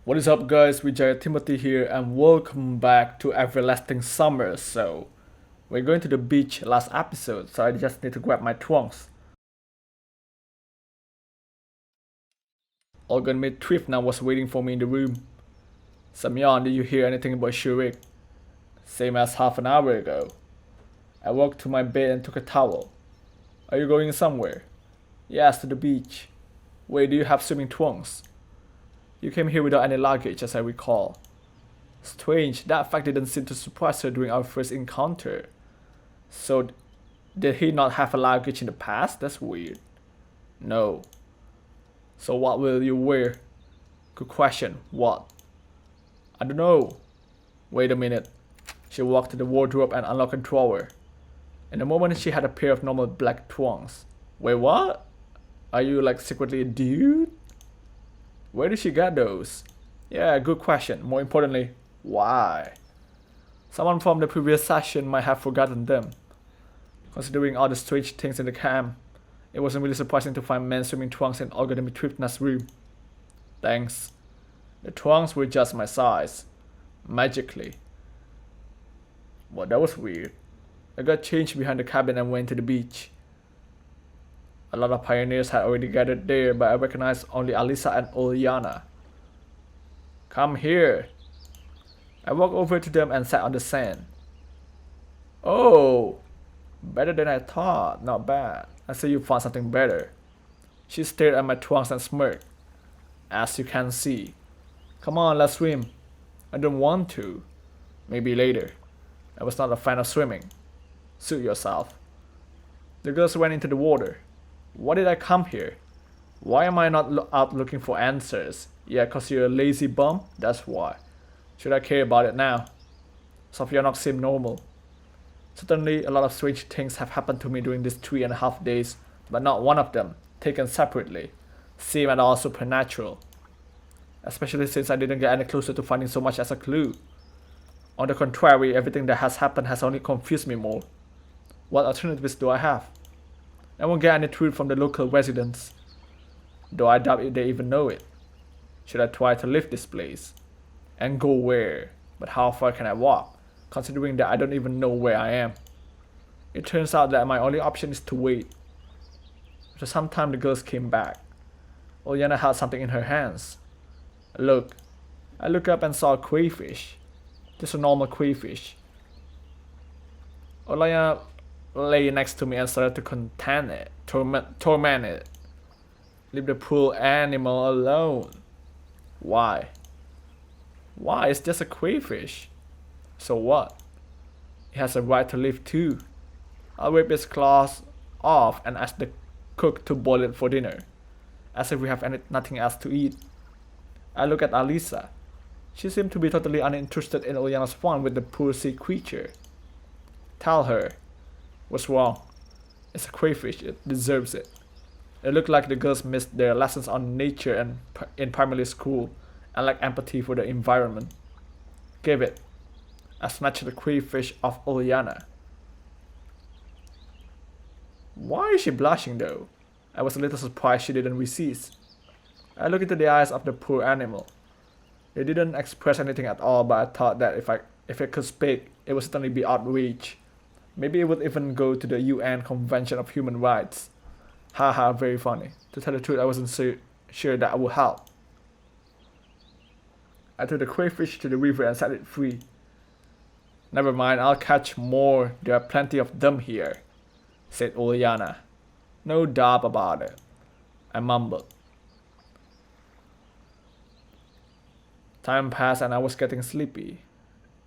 What is up guys, Vijay Timothy here and welcome back to Everlasting Summer. So, we're going to the beach last episode, so I just need to grab my trunks. Olganmid Trifna was waiting for me in the room. Samyan, did you hear anything about Shurik? Same as half an hour ago. I walked to my bed and took a towel. Are you going somewhere? Yes, to the beach. Wait, do you have swimming trunks? You came here without any luggage, as I recall. Strange, that fact didn't seem to surprise her during our first encounter. So, did he not have a luggage in the past? That's weird. No. So what will you wear? Good question. What? I don't know. Wait a minute. She walked to the wardrobe and unlocked a drawer. In a moment, she had a pair of normal black trunks. Wait, what? Are you like secretly a dude? Where did she get those? Yeah, good question. More importantly, why? Someone from the previous session might have forgotten them. Considering all the strange things in the camp, it wasn't really surprising to find men's swimming trunks in Olga Dmitrievna's room. Thanks. The trunks were just my size. Magically. Well, that was weird. I got changed behind the cabin and went to the beach. A lot of pioneers had already gathered there, but I recognized only Alisa and Uliana. Come here. I walked over to them and sat on the sand. Oh, better than I thought. Not bad. I see you found something better. She stared at my trunks and smirked. As you can see. Come on, let's swim. I don't want to. Maybe later. I was not a fan of swimming. Suit yourself. The girls went into the water. Why did I come here? Why am I not out looking for answers? Yeah, cause you're a lazy bum? That's why. Should I care about it now? Sophianok seemed normal. Certainly, a lot of strange things have happened to me during these 3.5 days, but not one of them, taken separately, seemed at all supernatural. Especially since I didn't get any closer to finding so much as a clue. On the contrary, everything that has happened has only confused me more. What alternatives do I have? I won't get any truth from the local residents, though I doubt if they even know it. Should I try to leave this place? And go where? But how far can I walk, considering that I don't even know where I am? It turns out that my only option is to wait. After some time the girls came back. Olyana had something in her hands. Look. I looked up and saw a crayfish. Just a normal crayfish. Olyana lay next to me and started to contend it, torment it. Leave the poor animal alone. Why? Why? It's just a crayfish. So what? It has a right to live too. I'll rip its claws off and ask the cook to boil it for dinner. As if we have nothing else to eat. I look at Alisa. She seemed to be totally uninterested in Uliana's fun with the poor sea creature. Tell her. What's wrong? It's a crayfish, it deserves it. It looked like the girls missed their lessons on nature and in primary school and lacked empathy for the environment. Give it. I snatched the crayfish off Uliana. Why is she blushing though? I was a little surprised she didn't resist. I looked into the eyes of the poor animal. They didn't express anything at all, but I thought that if it could speak, it would certainly be outraged. Maybe it would even go to the UN Convention of Human Rights. Haha, very funny. To tell the truth, I wasn't so sure that would help. I took the crayfish to the river and set it free. Never mind, I'll catch more. There are plenty of them here, said Uliana. No doubt about it. I mumbled. Time passed and I was getting sleepy.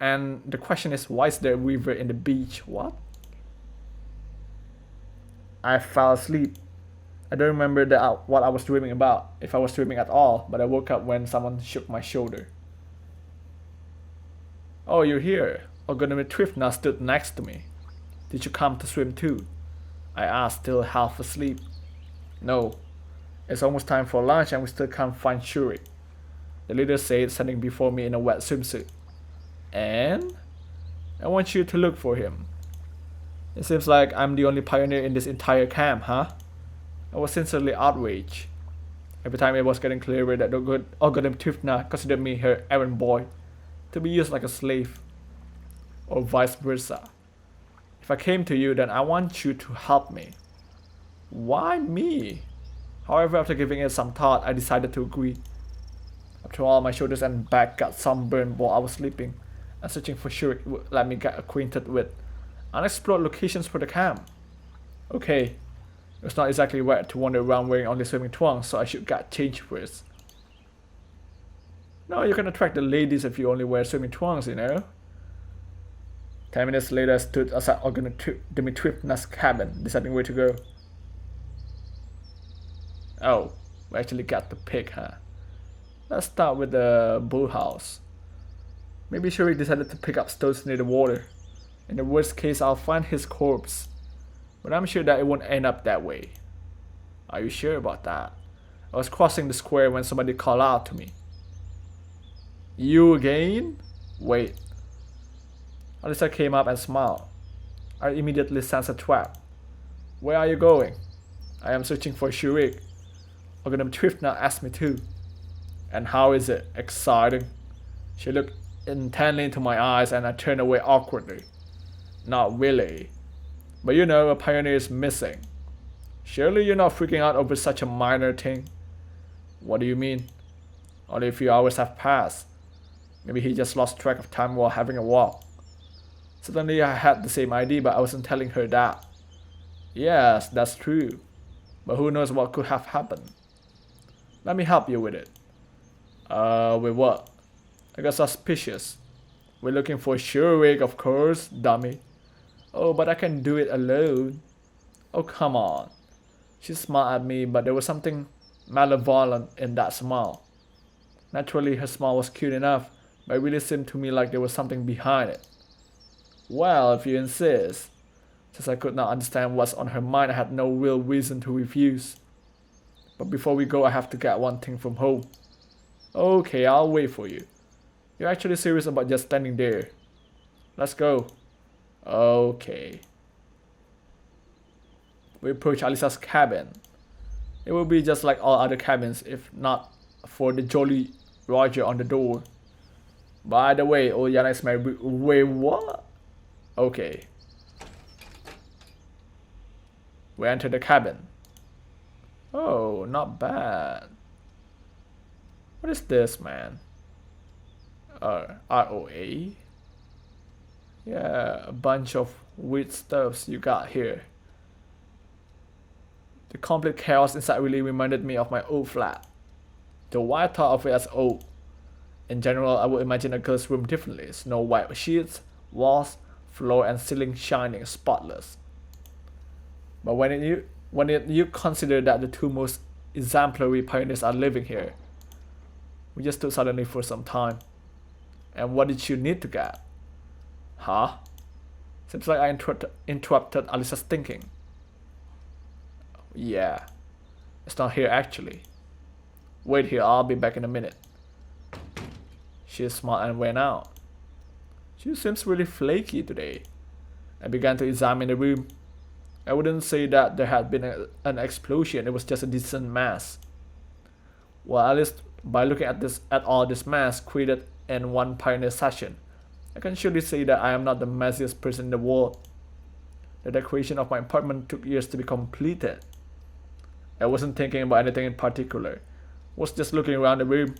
And the question is, why is there a river in the beach? What? I fell asleep. I don't remember what I was dreaming about, if I was dreaming at all, but I woke up when someone shook my shoulder. Oh, you're here. Olga Dmitrievna stood next to me. Did you come to swim too? I asked, still half asleep. No. It's almost time for lunch and we still can't find Shurik. The leader said, standing before me in a wet swimsuit. And? I want you to look for him. It seems like I'm the only pioneer in this entire camp, huh? I was sincerely outraged. Every time it was getting clearer that the good algorithm Tifna considered me her errand boy, to be used like a slave, or vice versa. If I came to you, then I want you to help me. Why me? However, after giving it some thought, I decided to agree. After all, my shoulders and back got sunburned while I was sleeping, and searching for Shurik would let me get acquainted with unexplored locations for the camp. Okay, it was not exactly right to wander around wearing only swimming trunks, so I should get changed first. No, you can attract the ladies if you only wear swimming trunks, you know. 10 minutes later, I stood outside Dimitrivna's cabin, deciding where to go. Oh, we actually got the pig, huh? Let's start with the bullhouse. Maybe Shurik decided to pick up stones near the water. In the worst case, I'll find his corpse. But I'm sure that it won't end up that way. Are you sure about that? I was crossing the square when somebody called out to me. You again? Wait. Alyssa came up and smiled. I immediately sensed a trap. Where are you going? I am searching for Shurik. Dimitrivna asked me to. And how is it? Exciting? She looked intently into my eyes and I turned away awkwardly. Not really. But you know, a pioneer is missing. Surely you're not freaking out over such a minor thing? What do you mean? Only a few hours have passed. Maybe he just lost track of time while having a walk. Suddenly I had the same idea, but I wasn't telling her that. Yes, that's true. But who knows what could have happened. Let me help you with it. With what? I got suspicious. We're looking for Shurik, of course, dummy. Oh, but I can do it alone. Oh, come on. She smiled at me, but there was something malevolent in that smile. Naturally, her smile was cute enough, but it really seemed to me like there was something behind it. Well, if you insist. Since I could not understand what's on her mind, I had no real reason to refuse. But before we go, I have to get one thing from home. Okay, I'll wait for you. You're actually serious about just standing there. Let's go. Okay. We approach Alyssa's cabin. It will be just like all other cabins if not for the Jolly Roger on the door. By the way, Oljana is my... Wait, what? Okay. We enter the cabin. Oh, not bad. What is this, man? ROA? Yeah, a bunch of weird stuffs you got here. The complete chaos inside really reminded me of my old flat. Though I thought of it as old. In general, I would imagine a girl's room differently. Snow white sheets, walls, floor and ceiling shining spotless. But when you consider that the two most exemplary pioneers are living here, we just stood silently for some time. And what did you need to get? Huh? Seems like I interrupted Alyssa's thinking. Yeah, it's not here actually. Wait here, I'll be back in a minute. She smiled and went out. She seems really flaky today. I began to examine the room. I wouldn't say that there had been an explosion, it was just a decent mess. Well, at least by looking at all this mess created in one pioneer session, I can surely say that I am not the messiest person in the world. The decoration of my apartment took years to be completed. I wasn't thinking about anything in particular. I was just looking around the room.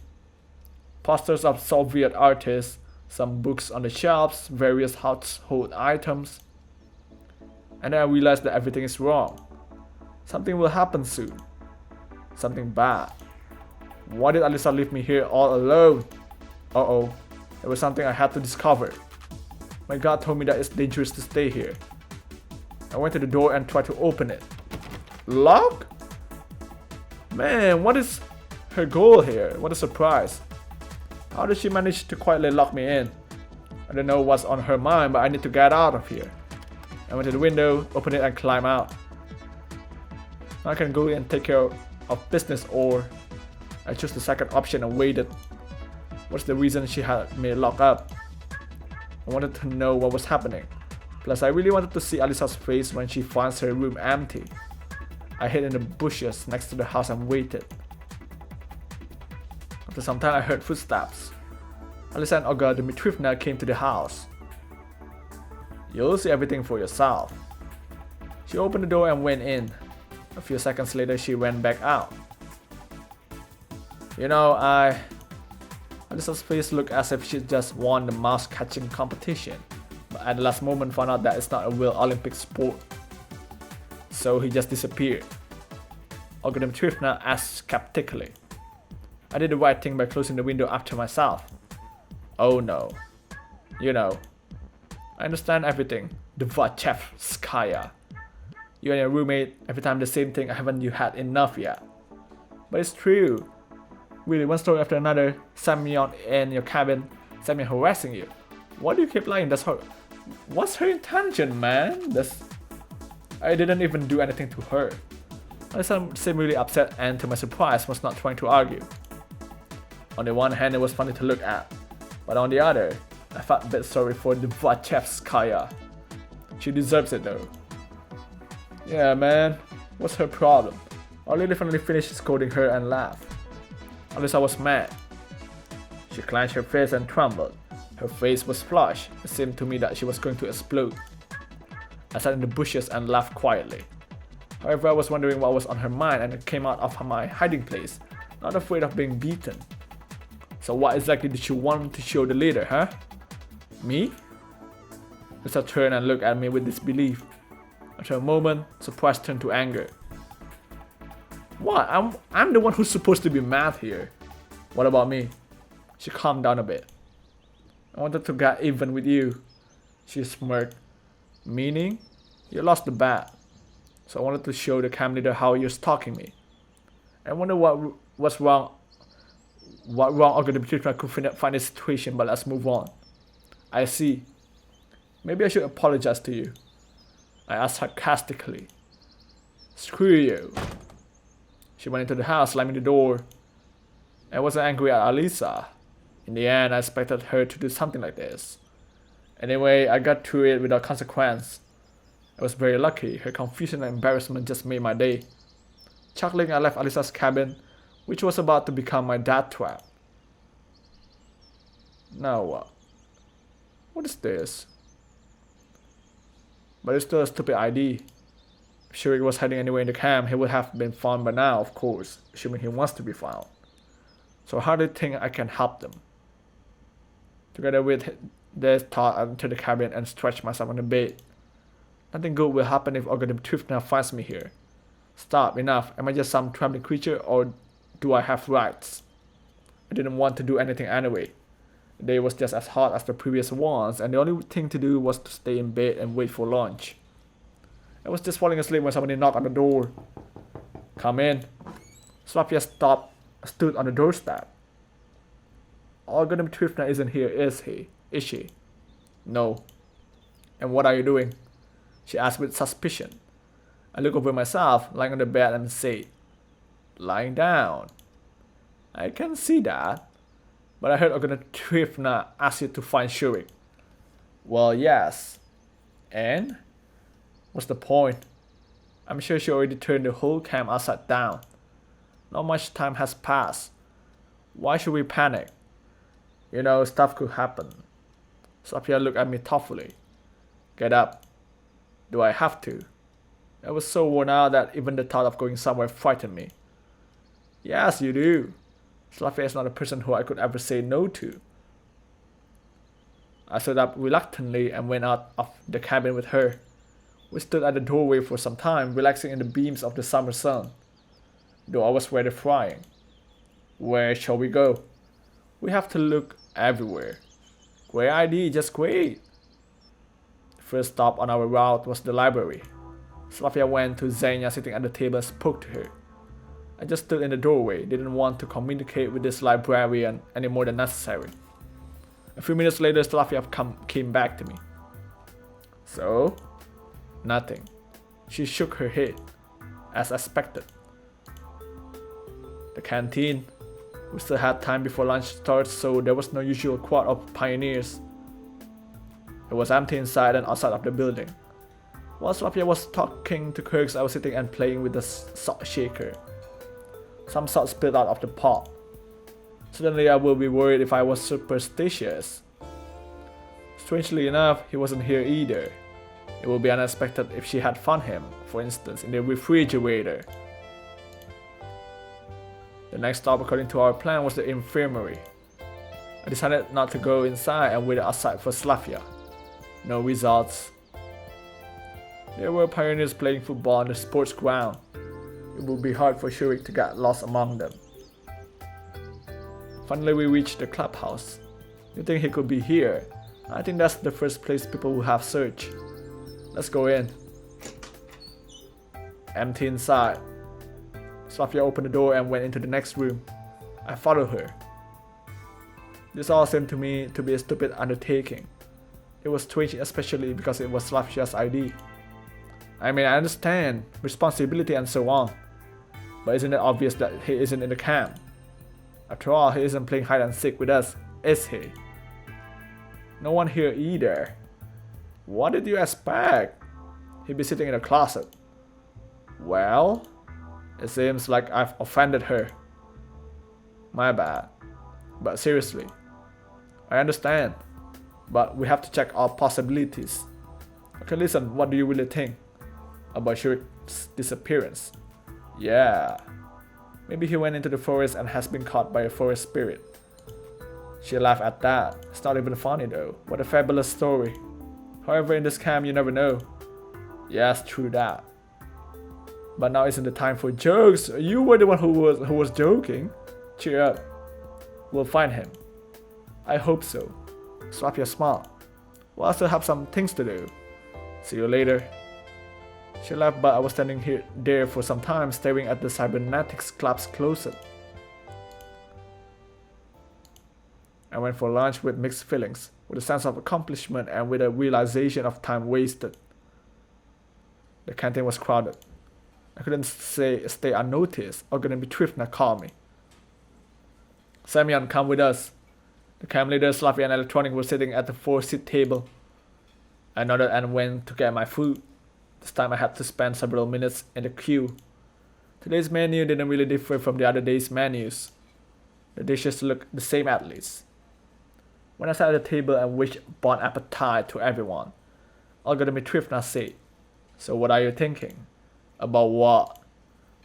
Posters of Soviet artists, some books on the shelves, various household items. And then I realized that everything is wrong. Something will happen soon. Something bad. Why did Alyssa leave me here all alone? Uh-oh. It was something I had to discover. My gut told me that it's dangerous to stay here. I went to the door and tried to open it. Lock? Man, what is her goal here? What a surprise. How did she manage to quietly lock me in? I don't know what's on her mind, but I need to get out of here. I went to the window, opened it and climbed out. I can go and take care of business, or I chose the second option and waited. What's the reason she had me locked up? I wanted to know what was happening. Plus, I really wanted to see Alyssa's face when she finds her room empty. I hid in the bushes next to the house and waited. After some time I heard footsteps. Alisa and Olga Dmitrievna came to the house. You'll see everything for yourself. She opened the door and went in. A few seconds later she went back out. You know, Alisa's face looked as if she just won the mouse catching competition, but at the last moment found out that it's not a real Olympic sport. So he just disappeared. Olga Dmitrievna asked skeptically. I did the right thing by closing the window after myself. Oh no. You know, I understand everything. Dvachevskaya. You and your roommate, every time the same thing, haven't you had enough yet? But it's true. Really, one story after another, Semyon in your cabin, Semyon harassing you. Why do you keep lying? What's her intention, man? I didn't even do anything to her. I seemed really upset and to my surprise was not trying to argue. On the one hand, it was funny to look at, but on the other, I felt a bit sorry for Dvachevskaya. She deserves it though. Yeah man, what's her problem? I really finally finished scolding her and laughed. Alisa was mad. She clenched her fist and trembled. Her face was flushed. It seemed to me that she was going to explode. I sat in the bushes and laughed quietly. However, I was wondering what was on her mind and I came out of my hiding place, not afraid of being beaten. So what exactly did she want to show the leader, huh? Me? Lisa turned and looked at me with disbelief. After a moment, surprise turned to anger. What? I'm the one who's supposed to be mad here. What about me? She calmed down a bit. I wanted to get even with you. She smirked. Meaning? You lost the bet. So I wanted to show the camp leader how you're stalking me. I wonder what's wrong. What wrong Olga Dmitrievna could find the situation, but let's move on. I see. Maybe I should apologize to you. I asked sarcastically. Screw you. She went into the house, slamming the door. I wasn't angry at Alisa. In the end, I expected her to do something like this. Anyway, I got through it without consequence. I was very lucky. Her confusion and embarrassment just made my day. Chuckling, I left Alisa's cabin, which was about to become my death trap. Now what? What is this? But it's still a stupid idea. If Shurik was hiding anywhere in the camp, he would have been found by now, of course, assuming he wants to be found. So how do you think I can help them? Together with this thought, I entered the cabin and stretched myself on the bed. Nothing good will happen if Olga Dmitrievna finds me here. Stop, enough. Am I just some trembling creature or do I have rights? I didn't want to do anything anyway. The day was just as hot as the previous ones and the only thing to do was to stay in bed and wait for lunch. I was just falling asleep when somebody knocked on the door. Come in. Slavia stood on the doorstep. Olga Dmitrievna isn't here, is she? No. And what are you doing? She asked with suspicion. I looked over myself, lying on the bed and said, lying down. I can see that. But I heard Olga Dmitrievna ask you to find Shurik. Well, yes. And? What's the point? I'm sure she already turned the whole camp upside down. Not much time has passed. Why should we panic? You know, stuff could happen. Sophia looked at me thoughtfully. Get up. Do I have to? I was so worn out that even the thought of going somewhere frightened me. Yes, you do. Slavia is not a person who I could ever say no to. I stood up reluctantly and went out of the cabin with her. We stood at the doorway for some time, relaxing in the beams of the summer sun. Though I was rather frying. Where shall we go? We have to look everywhere. Great idea, just great. The first stop on our route was the library. Slavia went to Xenia sitting at the table and spoke to her. I just stood in the doorway, didn't want to communicate with this librarian any more than necessary. A few minutes later, Slavia came back to me. So? Nothing. She shook her head, as expected. The canteen. We still had time before lunch starts, so there was no usual crowd of pioneers. It was empty inside and outside of the building. While Slavia was talking to Kirks, I was sitting and playing with the salt shaker. Some salt spilled out of the pot. Suddenly I will be worried if I was superstitious. Strangely enough, he wasn't here either. It would be unexpected if she had found him, for instance, in the refrigerator. The next stop according to our plan was the infirmary. I decided not to go inside and wait outside for Slavia. No results. There were pioneers playing football on the sports ground. It would be hard for Shurik to get lost among them. Finally we reached the clubhouse. You think he could be here? I think that's the first place people will have searched. Let's go in. Empty inside. Slavia opened the door and went into the next room. I followed her. This all seemed to me to be a stupid undertaking. It was strange especially because it was Slavia's ID. I mean, I understand responsibility and so on, but isn't it obvious that he isn't in the camp? After all, he isn't playing hide and seek with us, is he? No one here either. What did you expect? He'd be sitting in a closet. Well, it seems like I've offended her. My bad. But seriously, I understand, but we have to check all possibilities. Okay, listen, what do you really think about Shurik's disappearance? Yeah, maybe he went into the forest and has been caught by a forest spirit. She laughed at that. It's not even funny though. What a fabulous story. However, in this camp you never know. Yes, true that. But now isn't the time for jokes. You were the one who was joking. Cheer up. We'll find him. I hope so. Slap your smile. We'll also have some things to do. See you later. She left, but I was standing there for some time staring at the cybernetics club's closet. I went for lunch with mixed feelings, with a sense of accomplishment and with a realization of time wasted. The canteen was crowded. I couldn't stay unnoticed or gonna be Trifna called me. Semyon, come with us. The camp leader, Slavia and Electronic were sitting at the 4-seat table. I nodded and went to get my food. This time I had to spend several minutes in the queue. Today's menu didn't really differ from the other day's menus. The dishes looked the same at least. When I sat at the table and wished bon appetit to everyone, Algorithm Trifna said, "So what are you thinking?" "About what?"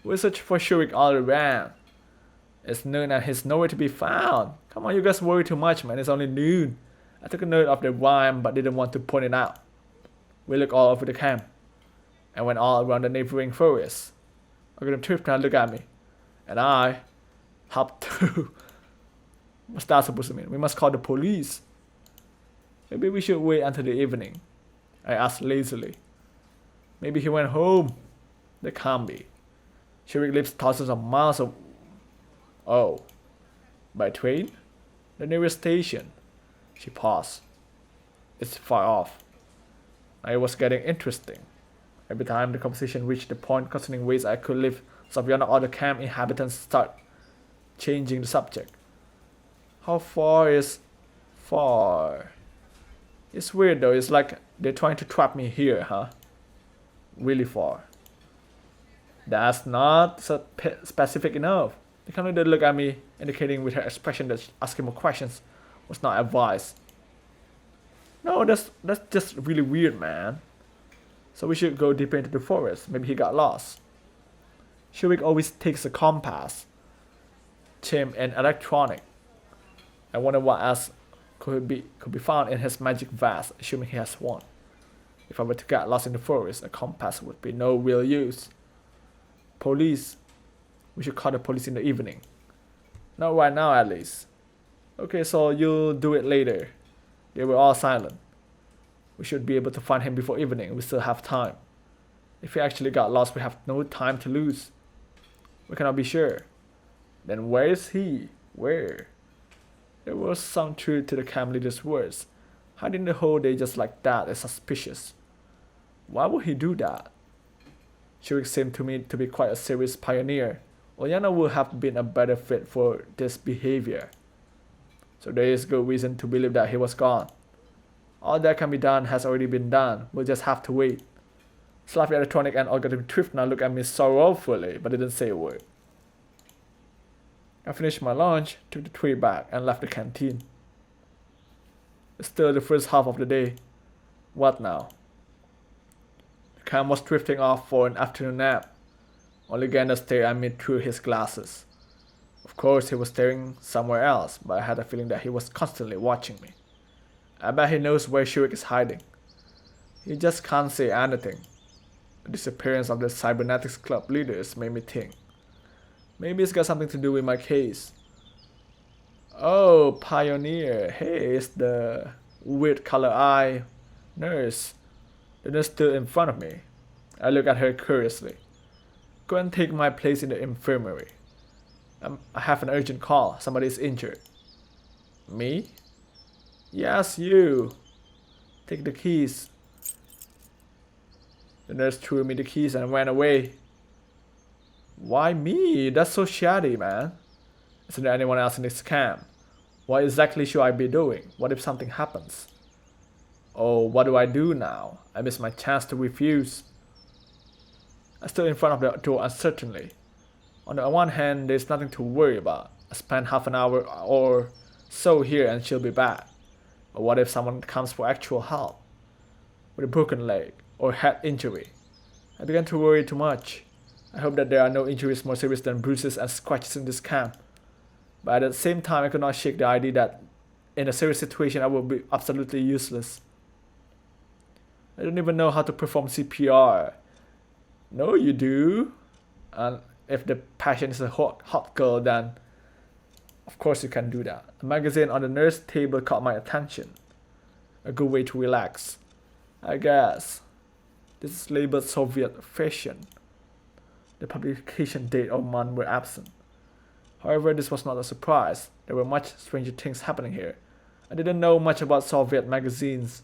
"We're searching for Shurik all around. It's noon and he's nowhere to be found. Come on, you guys worry too much, man. It's only noon." I took a note of the rhyme but didn't want to point it out. We looked all over the camp and went all around the neighboring forest. Algorithm Trifna looked at me, and I hopped through. What's that supposed to mean? We must call the police. Maybe we should wait until the evening, I asked lazily. Maybe he went home. That can't be. Shurik lives thousands of miles away. Oh, by train? The nearest station. She paused. It's far off. It was getting interesting. Every time the conversation reached the point concerning ways I could live so beyond all the camp inhabitants start changing the subject. How far is far? It's weird though, it's like they're trying to trap me here, huh? Really far. That's not specific enough. The kind of look at me, indicating with her expression that asking more questions was not advised. No, that's just really weird, man. So we should go deeper into the forest. Maybe he got lost. Shurik always takes a compass, chim, and electronic. I wonder what else could be found in his magic vase, assuming he has one. If I were to get lost in the forest, a compass would be no real use. Police. We should call the police in the evening. Not right now, at least. Okay, so you'll do it later. They were all silent. We should be able to find him before evening. We still have time. If he actually got lost, we have no time to lose. We cannot be sure. Then where is he? Where? There was some truth to the camp leader's words. Hiding the whole day just like that is suspicious. Why would he do that? Shurik seemed to me to be quite a serious pioneer. Olyana would have been a better fit for this behavior. So there is good reason to believe that he was gone. All that can be done has already been done. We'll just have to wait. Slavia Electronic and Algorithm Trifna looked at me sorrowfully, but didn't say a word. I finished my lunch, took the tray back, and left the canteen. It's still the first half of the day. What now? Cam was drifting off for an afternoon nap. Only Gander stared at me through his glasses. Of course, he was staring somewhere else, but I had a feeling that he was constantly watching me. I bet he knows where Shurik is hiding. He just can't say anything. The disappearance of the cybernetics club leaders made me think. Maybe it's got something to do with my case. Oh, Pioneer. Hey, it's the weird color eye nurse. The nurse stood in front of me. I looked at her curiously. Go and take my place in the infirmary. I have an urgent call. Somebody is injured. Me? Yes, you. Take the keys. The nurse threw me the keys and ran away. Why me? That's so shady, man. Isn't there anyone else in this camp? What exactly should I be doing? What if something happens? Oh, what do I do now? I missed my chance to refuse. I stood in front of the door uncertainly. On the one hand, there's nothing to worry about. I spent half an hour or so here and she'll be back. But what if someone comes for actual help? With a broken leg or head injury? I began to worry too much. I hope that there are no injuries more serious than bruises and scratches in this camp. But at the same time, I could not shake the idea that in a serious situation I would be absolutely useless. I don't even know how to perform CPR. No, you do. And if the patient is a hot girl, then of course you can do that. A magazine on the nurse table caught my attention. A good way to relax, I guess. This is labeled Soviet fashion. The publication date or month were absent. However, this was not a surprise. There were much stranger things happening here. I didn't know much about Soviet magazines.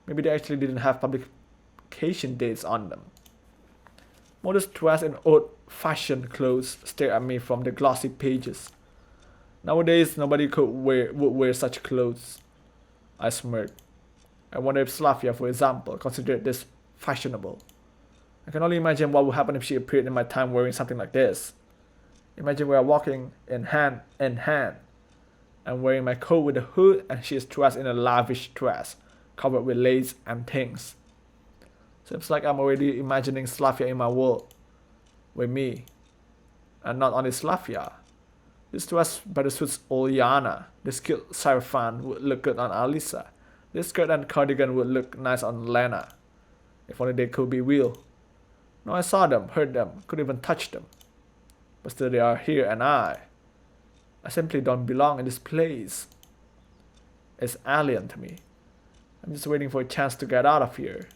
Maybe they actually didn't have publication dates on them. Models dressed in old-fashioned clothes stared at me from the glossy pages. Nowadays, nobody would wear such clothes. I smirked. I wonder if Slavia, for example, considered this fashionable. I can only imagine what would happen if she appeared in my time wearing something like this. Imagine we are walking in hand in hand. I'm wearing my coat with a hood and she is dressed in a lavish dress, covered with lace and things. Seems like I'm already imagining Slavia in my world. With me. And not only Slavia. This dress better suits Olyana. This cute sarafan would look good on Alisa. This skirt and cardigan would look nice on Lena. If only they could be real. No, I saw them, heard them, could even touch them. But still they are here and I simply don't belong in this place. It's alien to me. I'm just waiting for a chance to get out of here.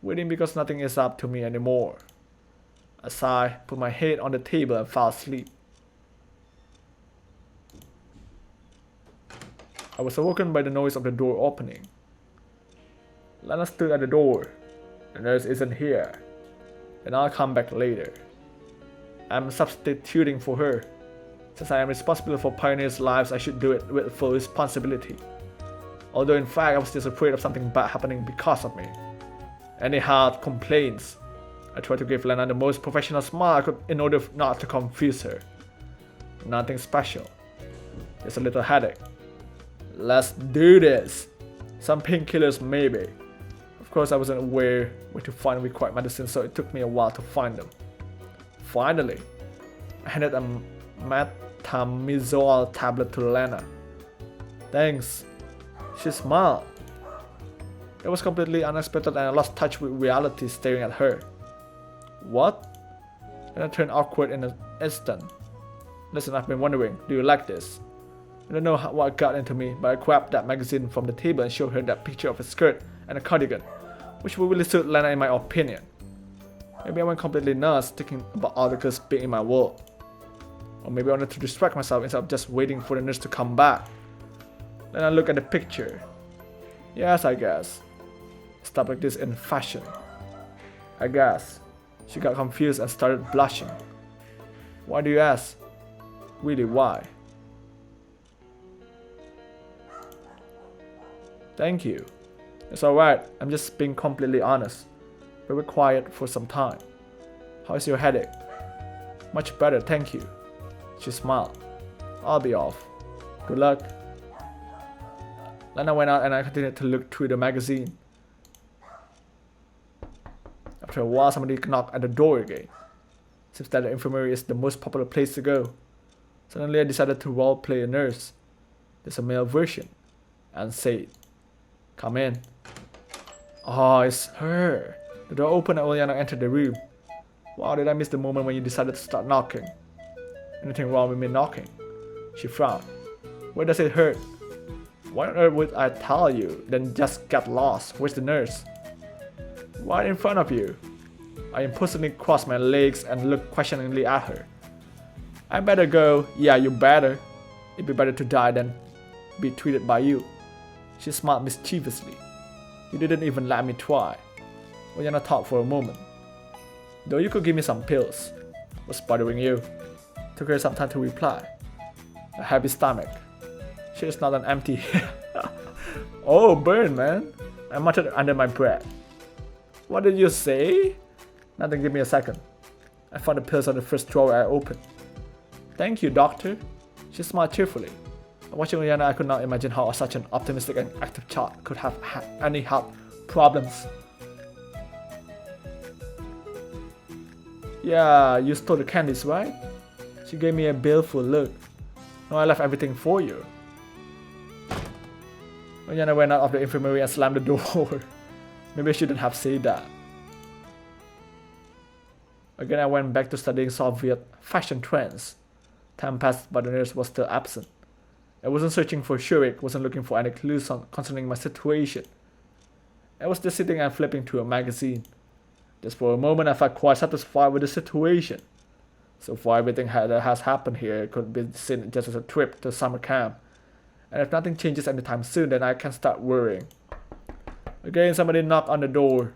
Waiting because nothing is up to me anymore. I sighed, put my head on the table and fell asleep. I was awoken by the noise of the door opening. Lena stood at the door. The nurse isn't here. Then I'll come back later. I'm substituting for her. Since I am responsible for pioneers' lives, I should do it with full responsibility. Although in fact I was just afraid of something bad happening because of me. Anyhow, complaints. I tried to give Lena the most professional smile I could in order not to confuse her. Nothing special. Just a little headache. Let's do this. Some painkillers maybe. Of course I wasn't aware where to find required medicine, so it took me a while to find them. Finally, I handed a metamizole tablet to Lena. Thanks. She smiled. It was completely unexpected and I lost touch with reality staring at her. What? Then I turned awkward in an instant. Listen, I've been wondering, do you like this? I don't know what got into me, but I grabbed that magazine from the table and showed her that picture of a skirt and a cardigan, which would really suit Lena in my opinion. Maybe I went completely nuts thinking about all the girls being in my world. Or maybe I wanted to distract myself instead of just waiting for the nurse to come back. Then I looked at the picture. Yes, I guess. Stuff like this in fashion. I guess. She got confused and started blushing. Why do you ask? Really, why? Thank you. It's alright, I'm just being completely honest. We were quiet for some time. How is your headache? Much better, thank you. She smiled. I'll be off. Good luck. Lana went out and I continued to look through the magazine. After a while, somebody knocked at the door again. Seems that the infirmary is the most popular place to go. Suddenly I decided to role-play a nurse. There's a male version. And said, "Come in." Oh, it's her. The door opened and Oliana entered the room. Wow, did I miss the moment when you decided to start knocking? Anything wrong with me knocking? She frowned. Where does it hurt? Why on earth would I tell you, then just get lost? Where's the nurse? Right in front of you. I impulsively crossed my legs and looked questioningly at her. I better go. Yeah, you better. It'd be better to die than be treated by you. She smiled mischievously. You didn't even let me try. Oyana thought for a moment. Though you could give me some pills. What's bothering you? Took her some time to reply. A heavy stomach. She is not an empty. Oh, burn, man. I muttered under my breath. What did you say? Nothing, give me a second. I found the pills on the first drawer I opened. Thank you, doctor. She smiled cheerfully. Watching Rihanna, I could not imagine how such an optimistic and active child could have any health problems. Yeah, you stole the candies, right? She gave me a baleful look. No, I left everything for you. Rihanna went out of the infirmary and slammed the door. Maybe I shouldn't have said that. Again, I went back to studying Soviet fashion trends. Time passed, but the nurse was still absent. I wasn't searching for Shurik, wasn't looking for any clues concerning my situation. I was just sitting and flipping through a magazine. Just for a moment, I felt quite satisfied with the situation. So far, everything that has happened here could be seen just as a trip to summer camp. And if nothing changes anytime soon, then I can start worrying. Again, somebody knocked on the door.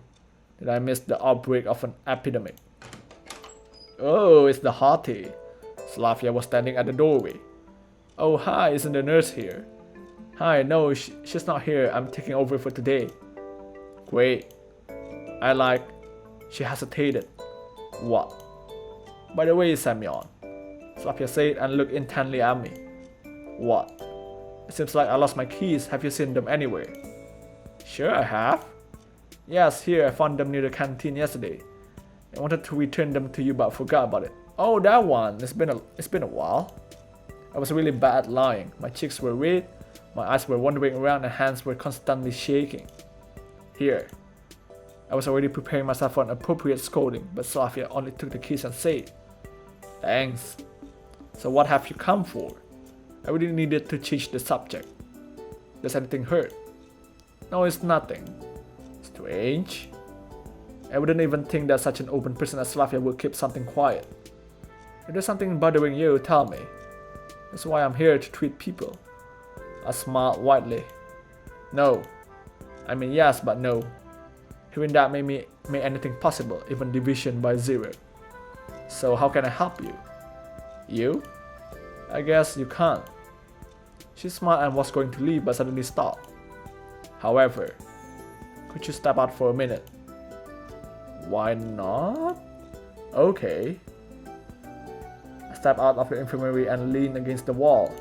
Did I miss the outbreak of an epidemic? Oh, it's the hottie. Slavia was standing at the doorway. Oh, hi, isn't the nurse here? Hi, no, she's not here. I'm taking over for today. Great. She hesitated. What? By the way, Semyon. Slavia said and looked intently at me. What? It seems like I lost my keys. Have you seen them anywhere? Sure, I have. Yes, here, I found them near the canteen yesterday. I wanted to return them to you, but forgot about it. Oh, that one. It's been a while. I was really bad at lying. My cheeks were red, my eyes were wandering around, and hands were constantly shaking. Here. I was already preparing myself for an appropriate scolding, but Slavia only took the keys and said, Thanks. So what have you come for? I really needed to change the subject. Does anything hurt? No, it's nothing. Strange. I wouldn't even think that such an open person as Slavia would keep something quiet. If there's something bothering you, tell me. That's why I'm here to treat people. I smiled widely. No. I mean yes, but no. Hearing that made anything possible, even division by 0. So how can I help you? You? I guess you can't. She smiled and was going to leave, but suddenly stopped. However, could you step out for a minute? Why not? Okay. I stepped out of the infirmary and leaned against the wall.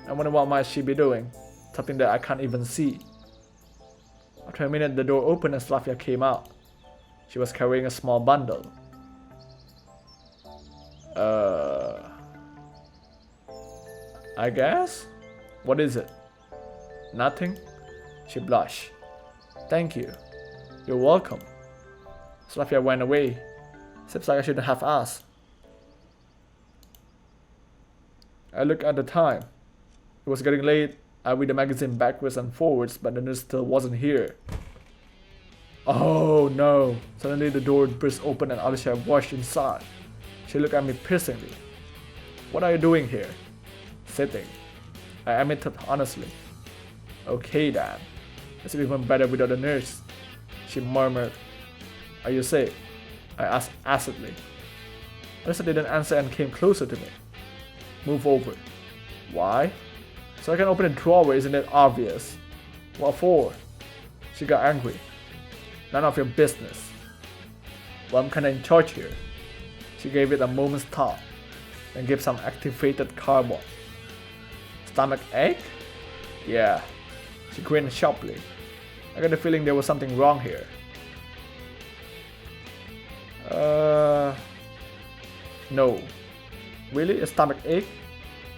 I wonder what might she be doing, something that I can't even see. After a minute, the door opened and Slavia came out. She was carrying a small bundle. I guess? What is it? Nothing? She blushed. Thank you. You're welcome. Slavia went away. Seems like I shouldn't have asked. I looked at the time. It was getting late. I read the magazine backwards and forwards, but the nurse still wasn't here. Oh no! Suddenly the door burst open and Alicia rushed inside. She looked at me piercingly. What are you doing here? Sitting. I admitted honestly. Okay then. It's even better without a nurse. She murmured. Are you safe? I asked acidly. Alicia didn't answer and came closer to me. Move over. Why? So I can open a drawer, isn't it obvious? What for? She got angry. None of your business. Well, I'm kinda in charge here. She gave it a moment's thought and gave some activated cardboard. stomach ache? Yeah. She grinned sharply. I got the feeling there was something wrong here. No. Really? A stomach ache?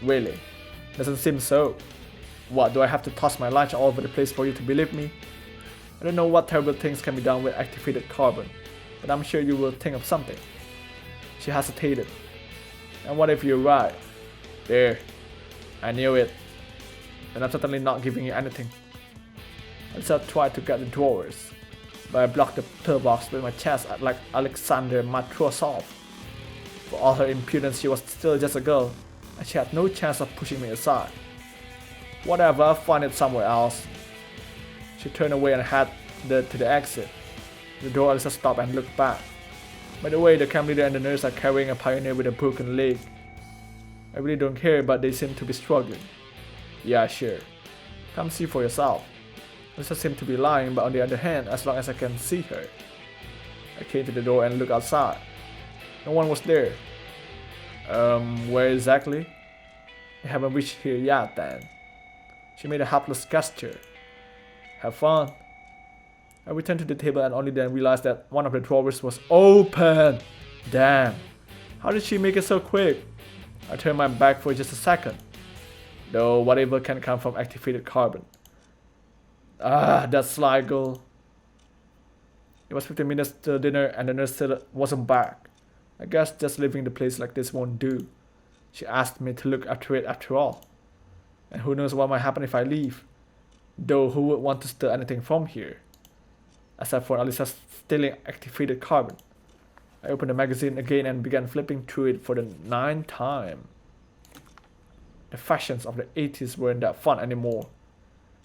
Really? Doesn't seem so. What, do I have to toss my lunch all over the place for you to believe me? I don't know what terrible things can be done with activated carbon, but I'm sure you will think of something. She hesitated. And what if you're right? There. I knew it. And I'm certainly not giving you anything. I just tried to get the drawers, but I blocked the pillbox with my chest like Alexander Matrosov. For all her impudence, she was still just a girl, and she had no chance of pushing me aside. Whatever, I'll find it somewhere else. She turned away and headed to the exit. The door, Alyssa stopped and looked back. By the way, the camp leader and the nurse are carrying a pioneer with a broken leg. I really don't care, but they seem to be struggling. Yeah, sure. Come see for yourself. Alyssa seemed to be lying, but on the other hand, as long as I can see her. I came to the door and looked outside. No one was there. Where exactly? They haven't reached here yet then. She made a helpless gesture. Have fun. I returned to the table and only then realized that one of the drawers was open. Damn. How did she make it so quick? I turned my back for just a second. Though whatever can come from activated carbon. Ah, that sly girl. It was 15 minutes till dinner and the nurse still wasn't back. I guess just leaving the place like this won't do. She asked me to look after it after all. And who knows what might happen if I leave. Though who would want to steal anything from here? Except for Alyssa's stealing activated carbon. I opened the magazine again and began flipping through it for the 9th time. The fashions of the 80s weren't that fun anymore.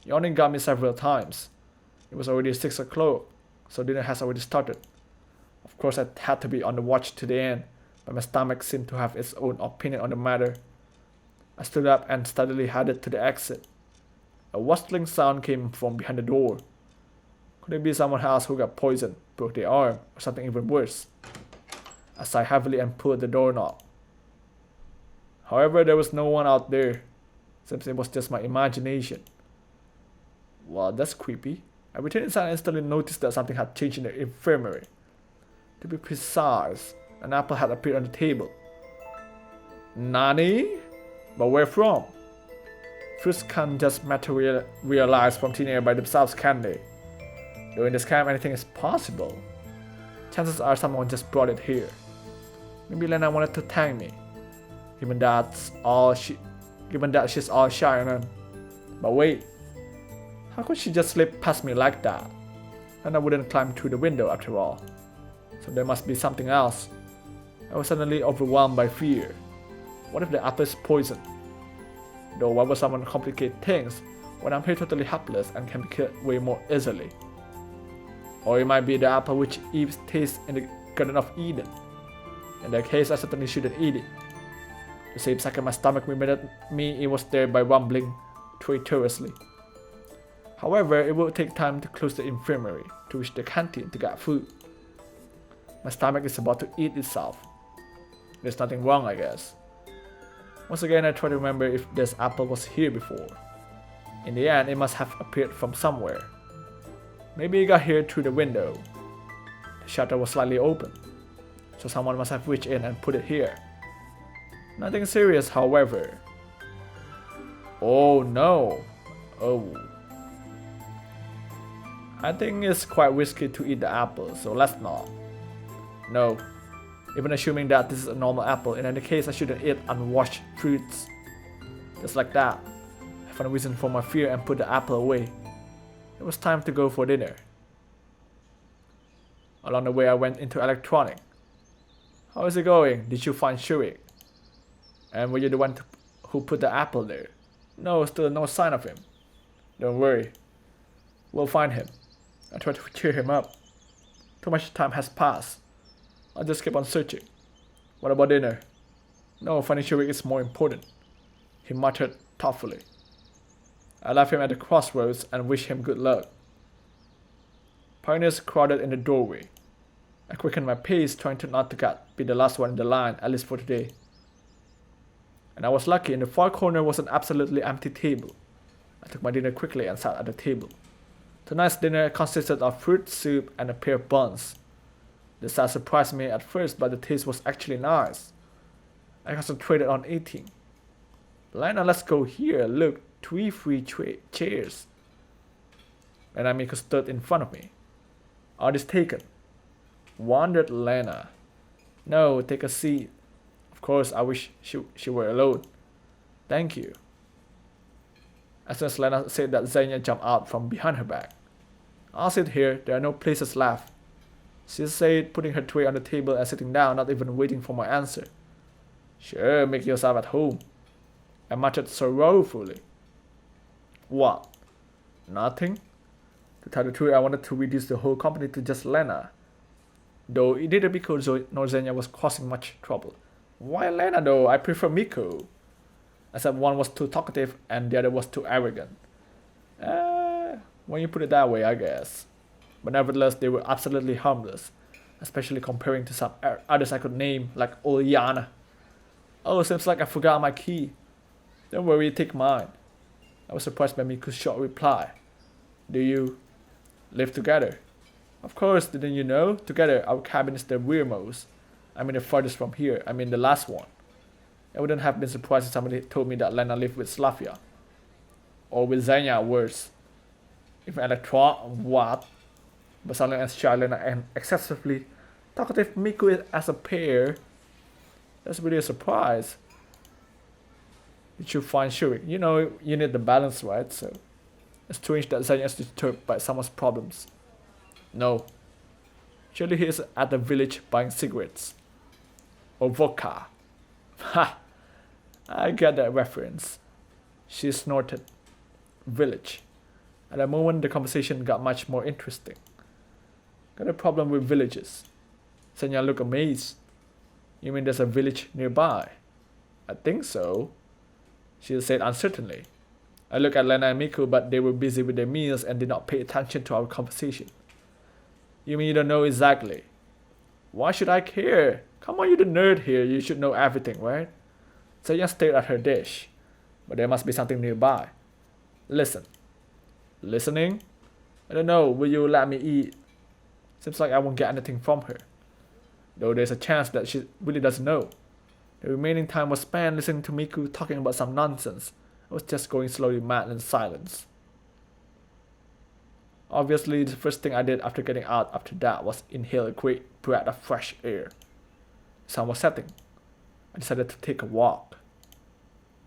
Yawning got me several times. It was already 6 o'clock, so dinner has already started. Of course I had to be on the watch to the end, but my stomach seemed to have its own opinion on the matter. I stood up and steadily headed to the exit. A rustling sound came from behind the door. Could it be someone else who got poisoned, broke their arm, or something even worse? I sighed heavily and pulled the doorknob. However, there was no one out there. Seems it was just my imagination. Well, that's creepy. I returned inside and instantly noticed that something had changed in the infirmary. To be precise, an apple had appeared on the table. Nani? But where from? Fruits can't just materialize from thin air by themselves, can they? Though in this camp anything is possible. Chances are someone just brought it here. Maybe Lena wanted to thank me, given that she's all shy on him. But wait, how could she just slip past me like that? And I wouldn't climb through the window after all. So there must be something else. I was suddenly overwhelmed by fear. What if the apple is poisoned? Though why would someone complicate things when I'm here totally helpless and can be killed way more easily? Or it might be the apple which Eve tastes in the Garden of Eden. In that case, I certainly shouldn't eat it. The same second my stomach reminded me it was there by rumbling traitrously. However, it would take time to close the infirmary to reach the canteen to get food. My stomach is about to eat itself. There's nothing wrong, I guess. Once again, I try to remember if this apple was here before. In the end, it must have appeared from somewhere. Maybe it got here through the window. The shutter was slightly open, so someone must have reached in and put it here. Nothing serious, however. Oh no. Oh. I think it's quite risky to eat the apple, so let's not. No. Even assuming that this is a normal apple, in any case I shouldn't eat unwashed fruits. Just like that. I found a reason for my fear and put the apple away. It was time to go for dinner. Along the way I went into electronic. How is it going? Did you find Shurik? And were you the one who put the apple there? No, still no sign of him. Don't worry. We'll find him. I tried to cheer him up. Too much time has passed. I'll just keep on searching. What about dinner? No, finding Shurik is more important. He muttered thoughtfully. I left him at the crossroads and wished him good luck. Pioneers crowded in the doorway. I quickened my pace, trying to not to be the last one in the line, at least for today. And I was lucky in the far corner was an absolutely empty table. I took my dinner quickly and sat at the table. Tonight's dinner consisted of fruit soup and a pair of buns. The size surprised me at first, but the taste was actually nice. I concentrated on eating. Lena, let's go here. Look, 3 free chairs. And Miko stood in front of me. Are these taken? Wondered Lena. No, take a seat. Of course, I wish she were alone. Thank you. As soon as Lena said that, Xenia jumped out from behind her back. I'll sit here, there are no places left. She said, putting her tray on the table and sitting down, not even waiting for my answer. Sure, make yourself at home. I muttered sorrowfully. What? Nothing? To tell the truth, I wanted to reduce the whole company to just Lena. Though neither Miko nor Xenia was causing much trouble. Why Lena though? I prefer Miko. Except one was too talkative and the other was too arrogant. When you put it that way, I guess. But nevertheless, they were absolutely harmless. Especially comparing to some others I could name, like Oliana. Oh, seems like I forgot my key. Don't worry, take mine. I was surprised by Miko's short reply. Do you live together? Of course, didn't you know? Together, our cabin is the rearmost. I mean the farthest from here. I mean the last one. I wouldn't have been surprised if somebody told me that Lena lived with Slavia. Or with Xenia, worse. If what? But silent as shy Lena and excessively talkative Miko as a pair. That's really a surprise. You should find Shurik. You know, you need the balance, right? So it's strange that Xenia is disturbed by someone's problems. No. Surely he is at the village buying cigarettes. Or vodka. Ha! I get that reference. She snorted. Village. At the moment the conversation got much more interesting. Got a problem with villages. Xenia looked amazed. You mean there's a village nearby? I think so. She said uncertainly. I looked at Lena and Miko, but they were busy with their meals and did not pay attention to our conversation. You mean you don't know exactly? Why should I care? Come on, you're the nerd here. You should know everything, right? Xenia stared at her dish. But there must be something nearby. Listen. Listening? I don't know. Will you let me eat? Seems like I won't get anything from her. Though there's a chance that she really doesn't know. The remaining time was spent listening to Miku talking about some nonsense. I was just going slowly mad in silence. Obviously, the first thing I did after getting out after that was inhale a great breath of fresh air. The sun was setting. I decided to take a walk.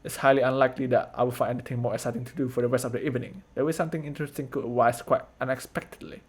It's highly unlikely that I will find anything more exciting to do for the rest of the evening. There was something interesting could arise quite unexpectedly.